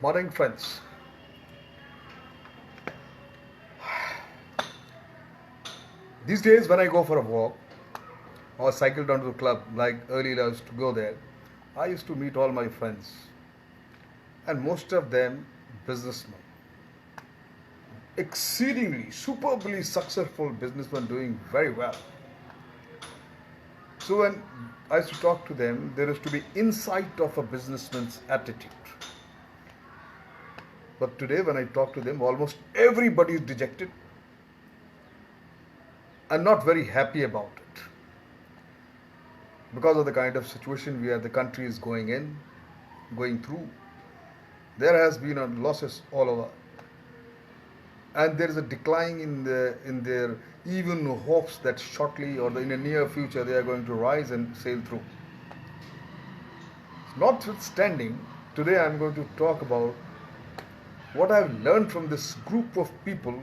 Morning, friends. These days, when I go for a walk or cycle down to the club, like earlier I used to go there, I used to meet all my friends, and most of them businessmen, exceedingly, superbly successful businessmen doing very well. So when I used to talk to them, there used to be insight of a businessman's attitude. But today, when I talk to them, almost everybody is dejected and not very happy about it because of the kind of situation where the country is going through. There has been losses all over, and there is a decline in their even hopes that shortly or in the near future they are going to rise and sail through. Notwithstanding, today I am going to talk about what I have learned from this group of people,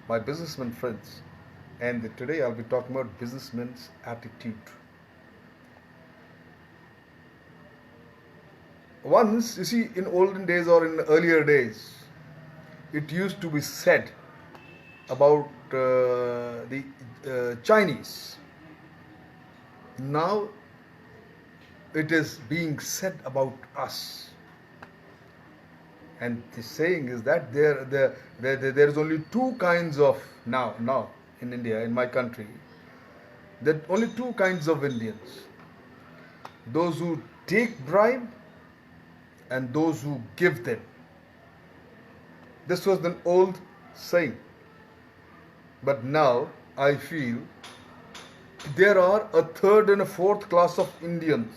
my businessmen friends, and today I'll be talking about businessmen's attitude. Once, you see, in olden days or in earlier days, it used to be said about the Chinese. Now it is being said about us. And the saying is that there is only two kinds of now in India, in my country, that only two kinds of Indians: those who take bribe and those who give them. This was an old saying, but now I feel there are a third and a fourth class of Indians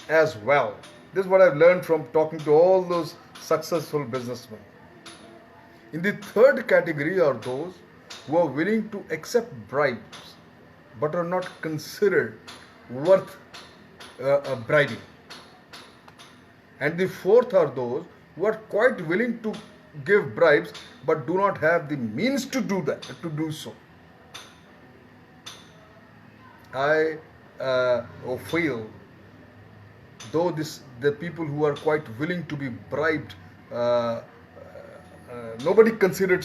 as well. This is what I've learned from talking to all those successful businessmen. In the third category are those who are willing to accept bribes but are not considered worth bribing. And the fourth are those who are quite willing to give bribes but do not have the means to do so. I feel though the people who are quite willing to be bribed, nobody considered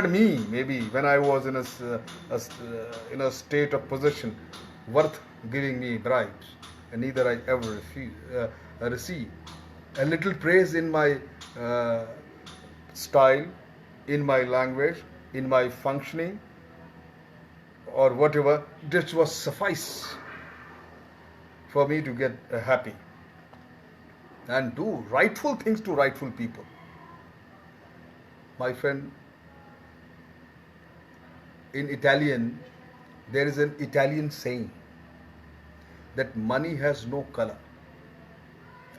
me maybe when I was in a state of possession worth giving me bribes, and neither I ever receive a little praise in my style, in my language, in my functioning, or whatever. This was suffice for me to get happy and do rightful things to rightful people. My friend, in Italian, there is an Italian saying that money has no color.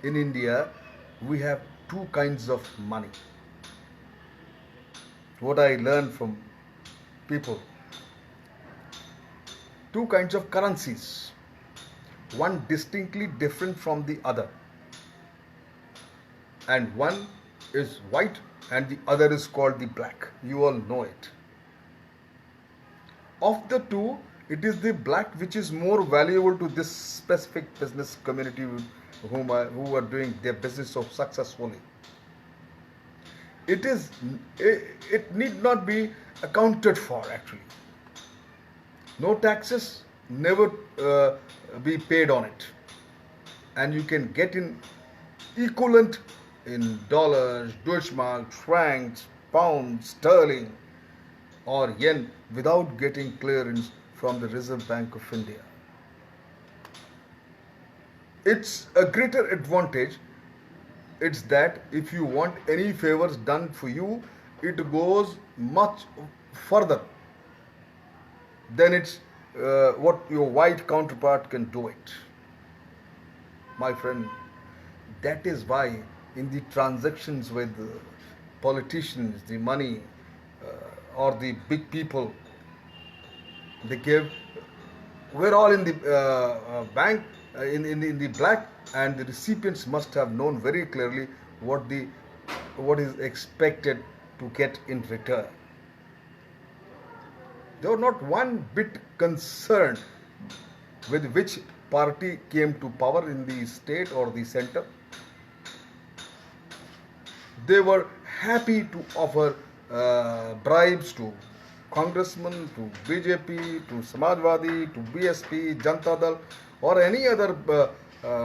In India, we have two kinds of money. What I learned from people: two kinds of currencies, one distinctly different from the other, and one is white and the other is called the black. You all know it. Of the two, it is the black which is more valuable to this specific business community who are doing their business so successfully. It need not be accounted for actually. No taxes, never be paid on it, and you can get in equivalent in dollars, Deutschmark, francs, pounds, sterling, or yen without getting clearance from the Reserve Bank of India. It's a greater advantage. It's that if you want any favors done for you, it goes much further than it's what your white counterpart can do it. My friend, that is why in the transactions with the politicians, the money, or the big people, they give, we're all in the bank, in the black, and the recipients must have known very clearly what is expected to get in return. They were not one bit concerned with which party came to power in the state or the center, they were happy to offer bribes to congressmen, to BJP, to Samajwadi, to BSP, Janata Dal, or any other,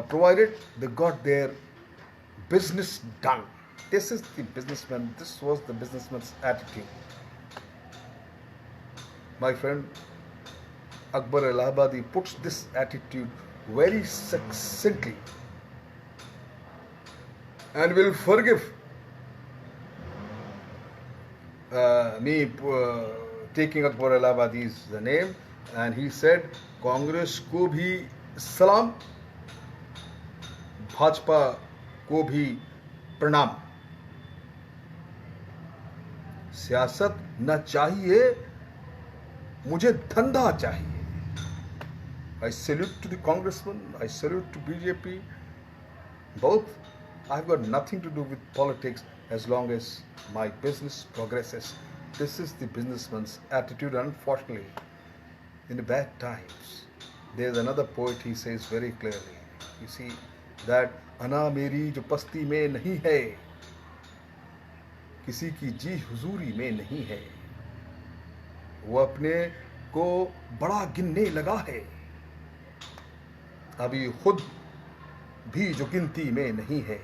provided they got their business done. This is the businessman. This was the businessman's attitude. My friend Akbar Allahabadi puts this attitude very succinctly, and will forgive me taking Akbar Allahabadi's name. And he said, Congress ko bhi salam, Bhajpa को भी प्रणाम. सियासत न चाहिए, मुझे धंधा चाहिए. I salute to the congressman, I salute to BJP. Both, I've got nothing to do with politics as long as my business progresses. This is the businessman's attitude. Unfortunately, in the bad times, there's another poet, he says very clearly, you see, that अना मेरी जो पस्ती में नहीं है, किसी की जी हुजूरी में नहीं है, वो अपने को बड़ा गिनने लगा है, अभी खुद भी जो गिनती में नहीं है,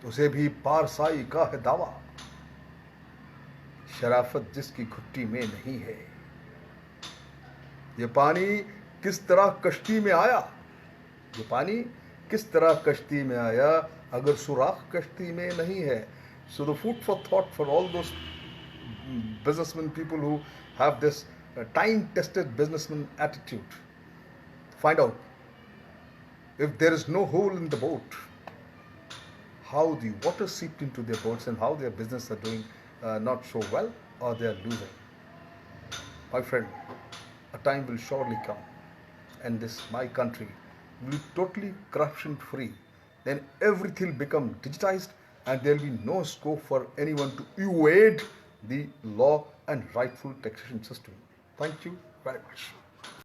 उसे भी पारसाई का है दावा, शराफत जिसकी घुट्टी में नहीं है. ये पानी किस तरह कश्ती में आया, ये पानी किस तरह कश्ती में आया, अगर सुराख कश्ती में नहीं है. So the food for thought for all those businessmen, people who have this time-tested businessman attitude. Find out if there is no hole in the boat, how the water seeped into their boats and how their business are doing not so well, or they are losing. My friend, a time will surely come, and this my country will be totally corruption free. Then everything will become digitized, and there will be no scope for anyone to evade the law and rightful taxation system. Thank you very much.